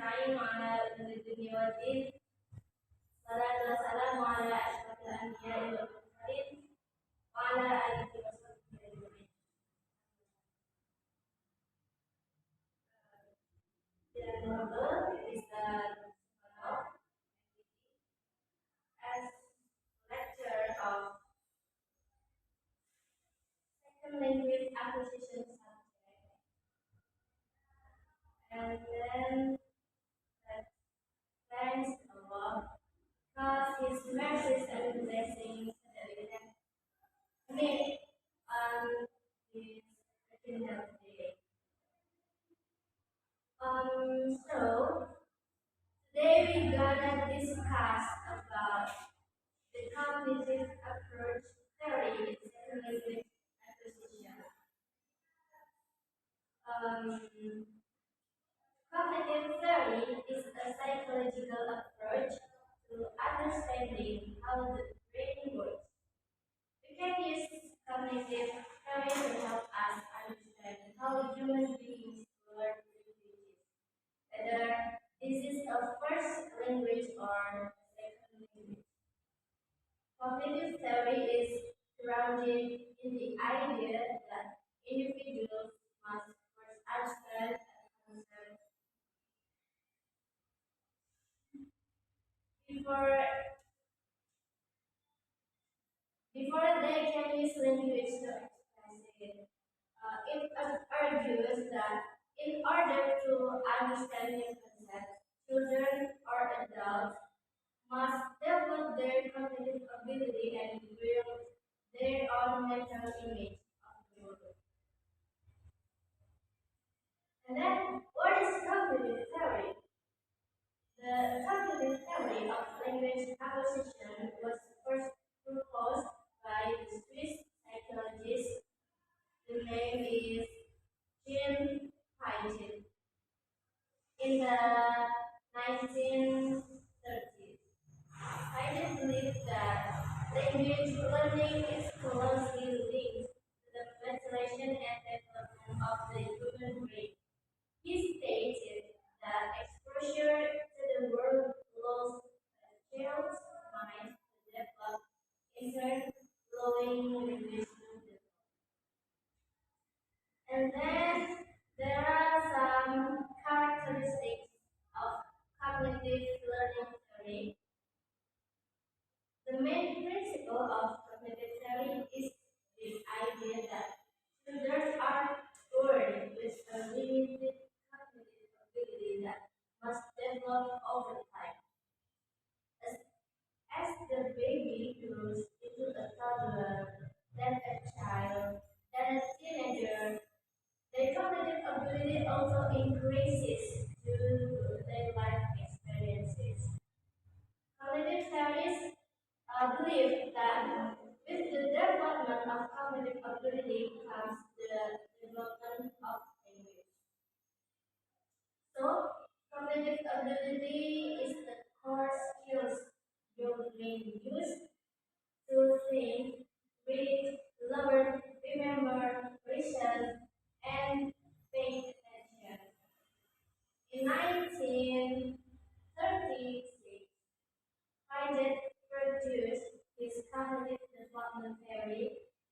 nasta'in wa ala umuri dunya wa din. Salatu wassalamu ala asyrafil anbiya'i wal mursalin wa ala alihi wa sahbihi ajma'in. The novel is the as lecture of second language acquisition subject, and then thanks Allah because His mercies and blessings that we can meet on His kingdom day. So today we gonna discuss about the cognitive approach theory in second language acquisition. Cognitive theory is a psychological approach to understanding how the brain works. We can use cognitive theory to help us understand how human beings learn languages, whether this is a first language or second language. Cognitive theory is grounded in the idea that individuals must first understand a concept before they can use language to express it. It argues that in order to understand new concepts, children or adults must develop their cognitive ability and build their own mental image of the world. And then, what is cognitive theory? The cognitive theory of language acquisition was first proposed by the Swiss psychologist. The name is Jean Piaget in the 1930s. Piaget believed that language learning is closely linked to the maturation and development of the human brain. He stated that exposure to the world allows a child's mind to develop, in turn, allowing language to develop. And then there are some characteristics of cognitive learning theory. The main principle of cognitive theory is the idea that children are born with a limited cognitive ability that must develop over time. As, as the baby grows into a toddler, then a child, then a teenager, their cognitive ability also increases due to their life experiences. Cognitive theories believe that with the development of cognitive ability comes the development of language. So, cognitive ability is the core skills your brain use to think, read, learn, remember, reason, and pay attention. In 1936, Piaget produced his cognitive development theory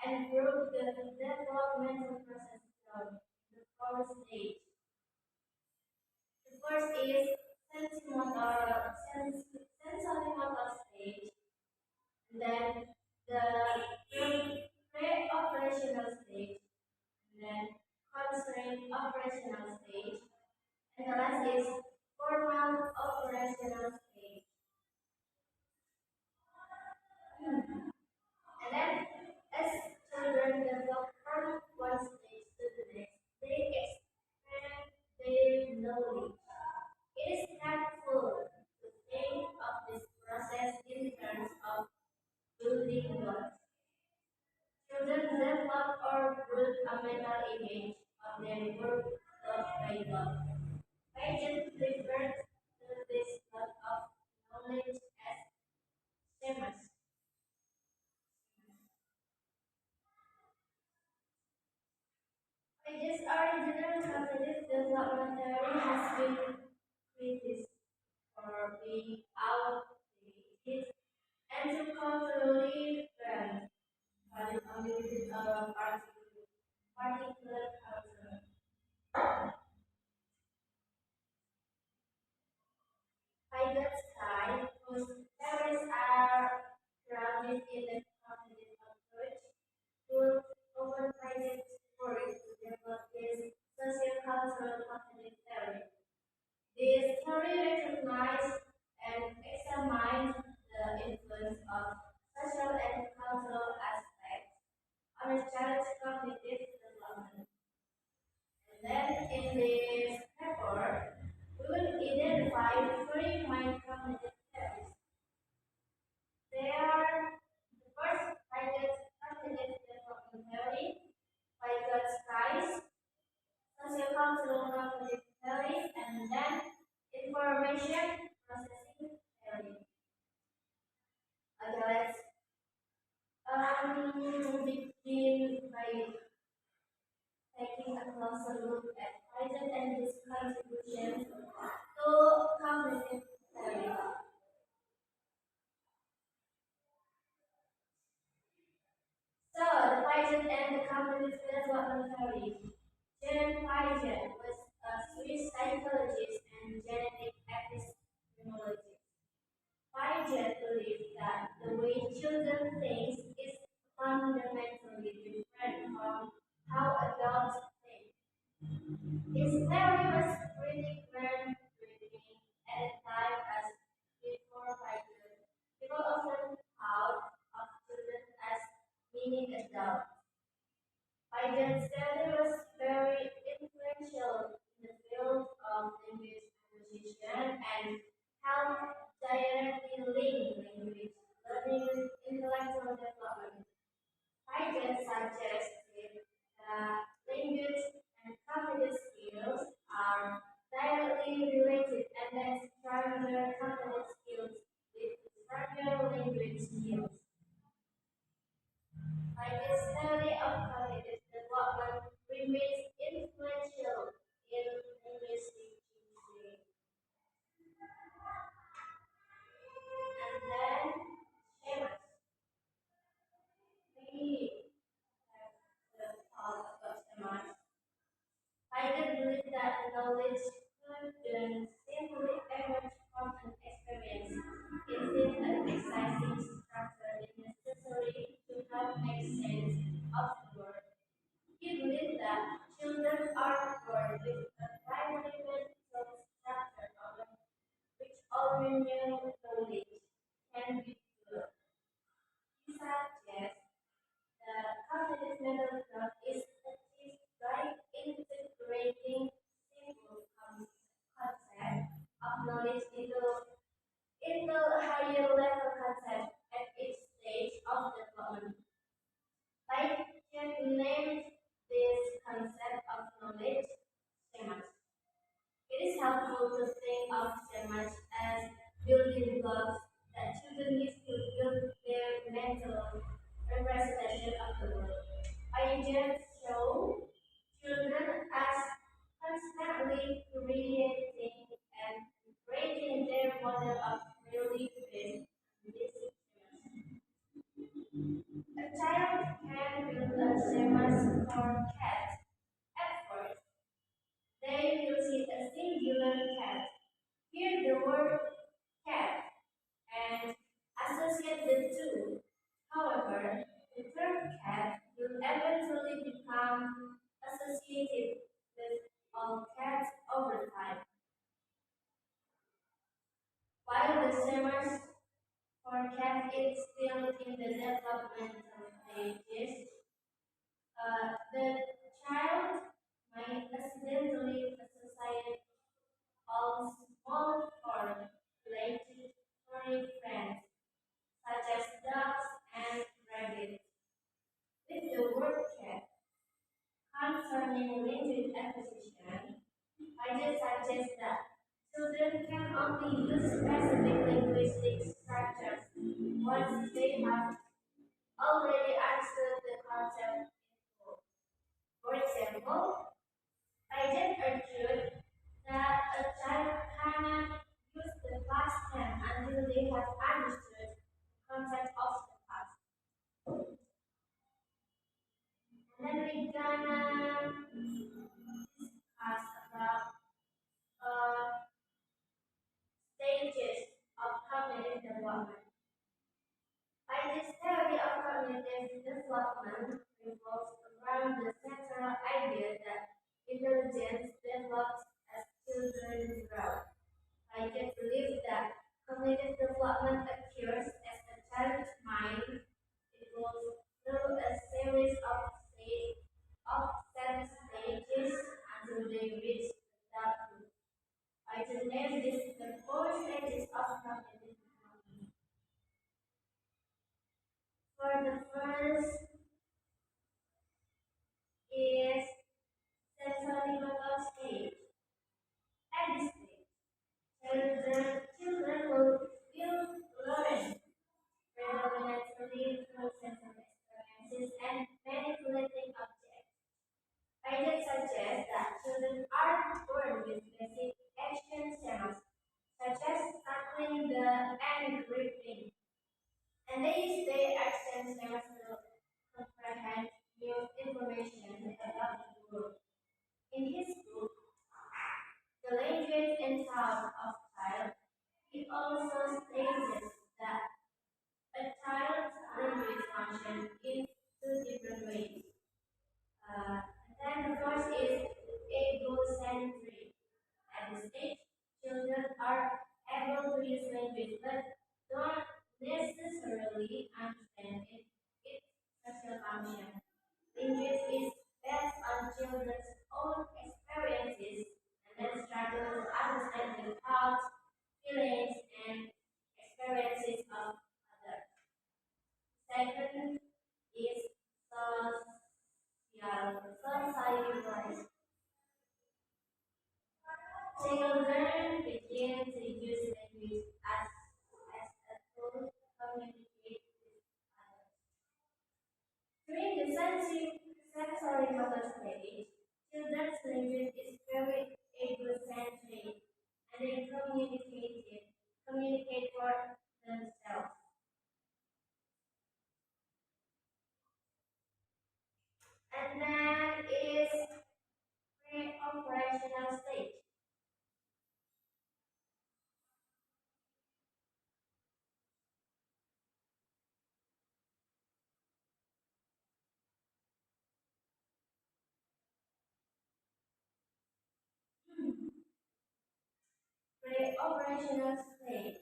and broke the developmental process down into four stages. The first is sensorimotor stage, and then the pre-operational stage, and then constraint operational stage, and the last is formal operational stage. And then, as children develop from one stage to the next, they expand their knowledge. It is helpful to think of this process in terms of building blocks. Children develop or build a mental image of their world block by block. Paget the sky, whose skies are grounded in the cognitive approach, would override work to develop this sociocultural cognitive theory. This theory recognizes and examines the influence of social and cultural aspects on a child's cognitive development. And then in this paper, we will identify three main cognitive theories. They are the first Piaget's cognitive development theory, Piaget's rise, sociocultural cognitive theory, and then information processing theory. Okay, let's begin by taking a closer look at Piaget and his contributions to cognitive theory. So, the Piaget and the cognitive development theory. Jean Piaget was a Swiss psychologist and genetic epistemologist. Piaget believed that the way children think is fundamentally different from how adults think. His theory was pretty groundbreaking at a time as before Piaget. People often thought of children as mini adults. Piaget's theory was very influential in the field of language acquisition and helped directly link language learning with intellectual development. Piaget suggested that language and cognitive skills are directly related and that stronger cognitive skills lead to stronger language skills. Piaget's theory of cognitive development remains influential in linguistic teaching. And then schemas. We have talked about schemas. Piaget believed that knowledge couldn't simply emerge from an experience. It needs an exciting structure necessary to help make sense of the world. He believed that children are born with a primary mental structure over which all renewed knowledge can be developed. He suggests that cognitive mental growth is achieved by integrating simple concepts of knowledge into higher level concepts at each stage of development. Piaget named this concept of knowledge schemas. It is helpful to think of schemas as building blocks that children use to build their mental representation of the world. Piaget show children as constantly creating and breaking their model of reality based on these schemas. A child can build a schemas for cats. At first, they will see a singular cat, hear the word cat, and associate the two. However, the term cat will eventually become associated with all cats over time. While the schemas for cat is still in the developmental stages, the child might accidentally associate all small form related furry friends, such as dogs and rabbits, with the word cat. Concerning language acquisition, I just suggest that children can only use specific linguistic structures once they have already understood the concept in full. For example, I just argued that a child cannot use the past tense until they have understood the concept of the past. And then we're gonna discuss about uh, stages cognitive development revolves around the central idea that intelligence develops as children grow. I can believe that cognitive development occurs as a child's mind evolves through a series of set stages until they reach adulthood. I can name this the four stages of cognitive development. For the first is sensorimotor stage. At this stage, children will learn predominantly through sensory experiences and manipulating objects. Ideas suggest that children are born with basic action schemas, such as tackling the and gripping, and they use their action schemas to comprehend new information about the world. In his book, The Language and Thought of Child, he also states that a child's language functions in two different ways. Uh, then the first is egocentric. At this stage, children are able to use language but don't necessarily understand its social function. Language is based on children's own experiences and then struggle to understand the thoughts, feelings, and experiences of others. Second is socialized. Children begin to use language as a tool to communicate with others. During the sensory motor stage, children's language is very egocentric and they communicate for themselves. And then is pre-operational stage. Pre-operational stage.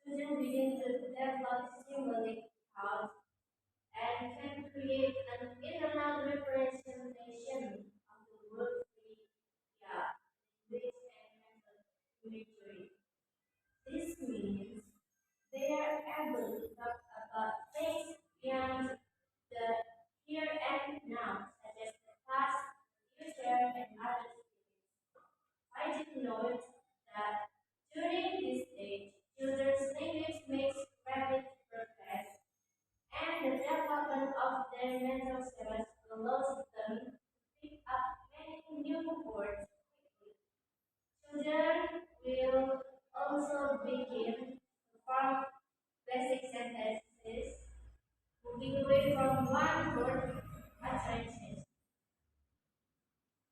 Children begin to develop symbolic thoughts and can create an internal representation of the world via language and mental imagery. This means they are able to talk about things beyond the here and now, such as the past, future, and other things. I did note that during this stage, children's language makes rapid progress, and the development of their mental skills allows them to pick up many new words quickly. Children will also begin to form basic sentences, moving away from one word attention.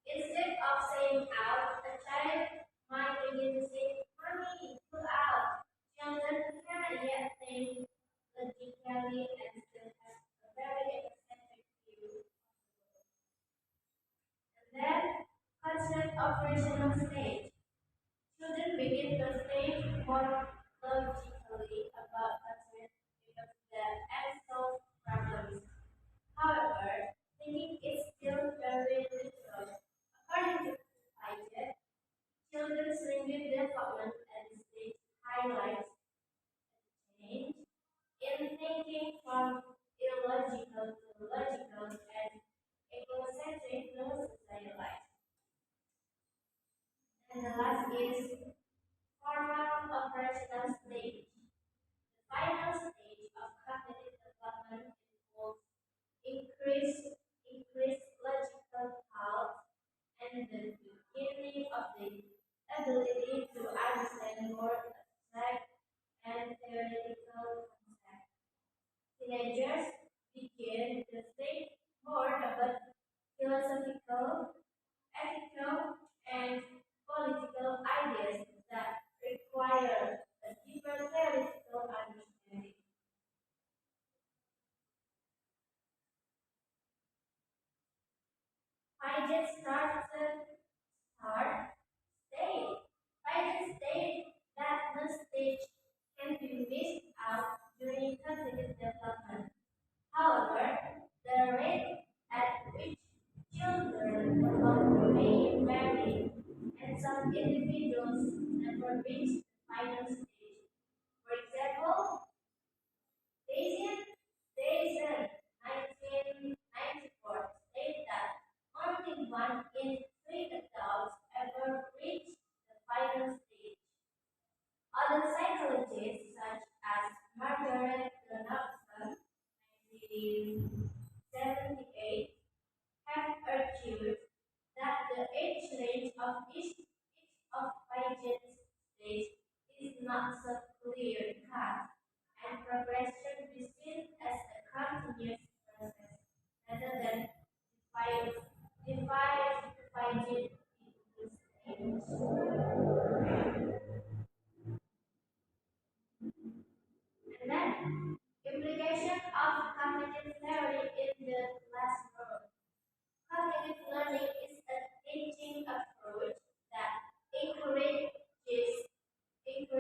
Instead of saying out, a child might begin to say, Mommy, pull out. Children cannot yet think logically and still have a very eccentric view. And then, constant operational stage. Children begin to think more logically about concepts because the unsolved problems. However, thinking is still very literal. According to Piaget, children's language development at this stage highlights a change in thinking from illogical to logical and egocentric to socialized. And the last is formal operational stage. The final stage of cognitive development involves increased logical thought and the beginning of the ability to understand more abstract and theoretical concepts. Teenagers begin to think more about philosophical, ethical, and political ideas that require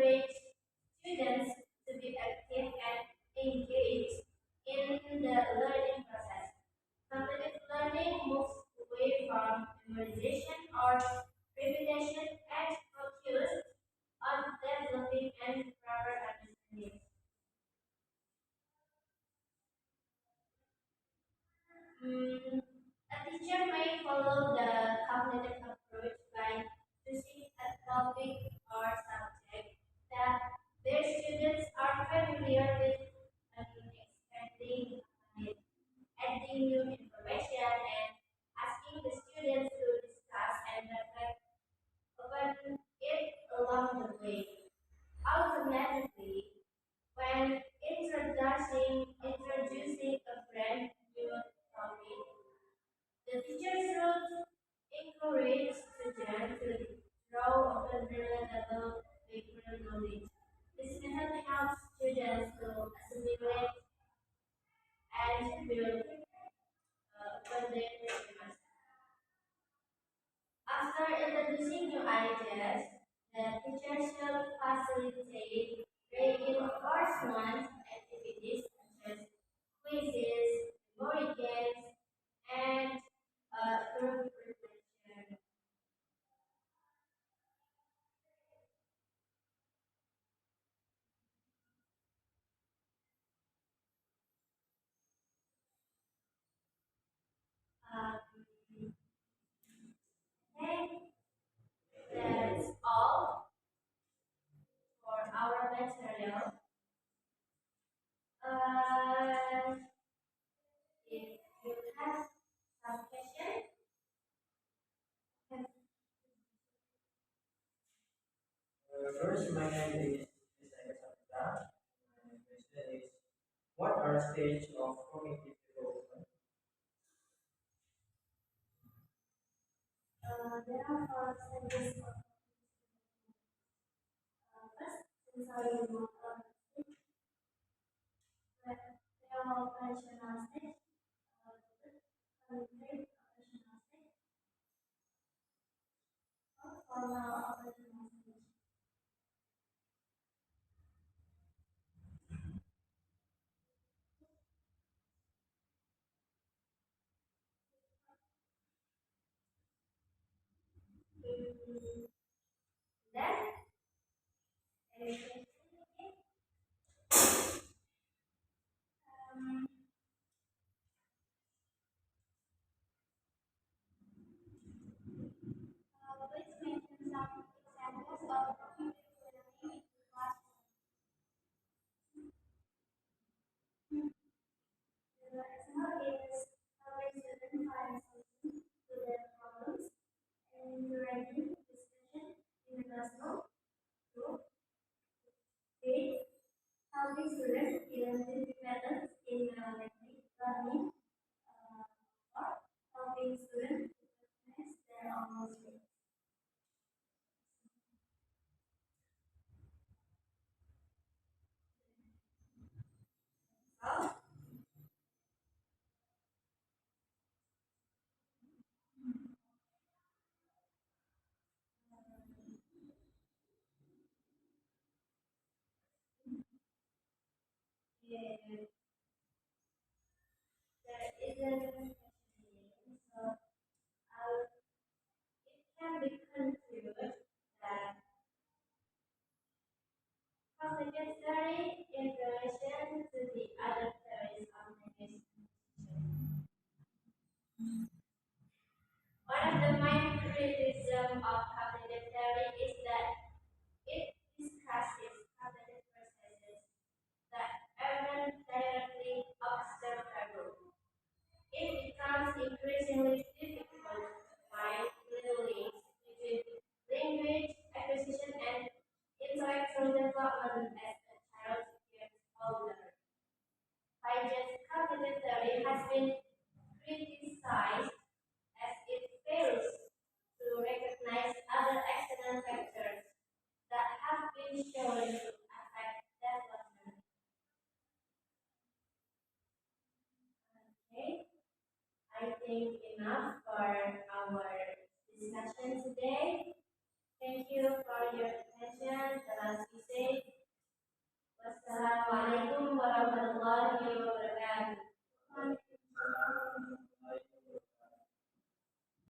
encourage students to be active and engaged in the learning process. Cognitive learning moves away from memorization or repetition and focus on developing and proper understanding. Mm, a teacher may follow the cognitive approach by choosing a topic or subject that their students are familiar with and expanding on it, adding new information and asking the students to discuss and reflect upon it along the way. Alternatively, when introducing a brand new topic, the teacher should encourage students to draw upon relatable background knowledge. This method helps students to assimilate and build upon their knowledge. After introducing new ideas, the teacher should facilitate reinforcement activities such as quizzes, memory games, and group reflection. Um, okay, that's all for our material. Uh, if you have some questions, First, my name is Alexandra. My question is, what are stages of cognitive development? there are four stages of first sensory motor stage, operational stage, cognitive operational stage, formal operational stage. Mm, then, um, please mention some examples of cognitive learning in class. The example is helping students find solutions to their problems and encouraging discussion in the classroom. Two, three, helping students identify patterns in learning. Or helping students recognize their own mistakes. So, yeah, there isn't so it can be concluded that cognitive theory in relation to the other theories of language acquisition. One of the main criticisms of cognitive theory is that it discusses cognitive processes that aren't directly observable. It becomes increasingly difficult to find clear links between language acquisition and intellectual development as a child gets older. Piaget's cognitive theory has been criticized as it fails to recognize other external factors that have been shown to affect development. Okay, I think enough for our discussion today. Thank you for your attention. Telah selesai. Wassalamualaikum warahmatullahi wabarakatuh.